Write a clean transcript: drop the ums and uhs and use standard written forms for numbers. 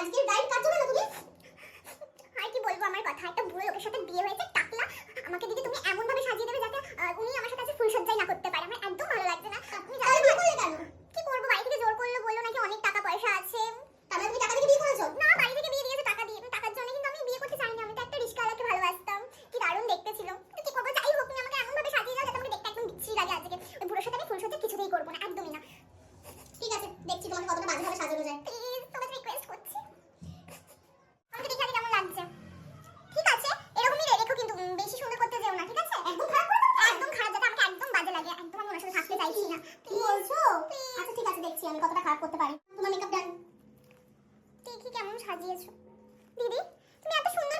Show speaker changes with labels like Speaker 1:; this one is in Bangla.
Speaker 1: আজকের ব্রাইড কাটছো না তুমি? আর কি বলবো আমার কথা, একটা বুড়ো লোকের সাথে বিয়ে হয়েছে টাকলা, আমাকে দিদি তুমি এমন ভাবে সাজিয়ে দেবে যাতে উনি আমার সাথে ফুলসজ্জাই না করতে পারে। আমার একদম ভালো লাগছে না। তুমি জানো কি করলে কেন? কি করবো, বাড়ি থেকে জোর করলো, বললো নাকি অনেক টাকা পয়সা আছে। তাহলে তুমি টাকা দিয়ে বিয়ে করেছো? না, বাড়ি থেকে বিয়ে দিয়েছে টাকা দিয়ে, টাকার জন্য। কিন্তু আমি বিয়ে করতে চাইনি, আমি তো একটা রিস্কাওয়ালাকে ভালোবাসতাম, কি দারুণ দেখতে ছিল। তো কি করবো, যাই হোক তুমি আমাকে এমন ভাবে সাজিয়ে দাও যাতে আমাকে দেখতে একদম বিচ্ছিরি লাগে আজকে। ওই বুড়োর সাথে আমি ফুলসজ্জা কিছুতেই করবো না, একদমই না। ঠিক আছে, দেখছি তোমাকে কতটা বাজে ভাবে সাজানো যায়। প্লিজ তোমাকে রিকোয়েস্ট করছি, আমাকে দেখে আগে কেমন লাগছে। ঠিক আছে, এরকমই রেখো, কিন্তু বেশি সুন্দর করতে যেও না, ঠিক আছে? একদম খারাপ করে দাও, একদম খারাপ, যাতে আমাকে একদম বাজে লাগে, একদম আমি ওনার সাথে থাকতে চাইছি না। কি বলছো? আচ্ছা ঠিক আছে, দেখছি আমি কতটা খারাপ করতে পারি। তোমার মেকআপ ডান। দেখি কেমন সাজিয়েছো দিদি, তুমি এত সুন্দর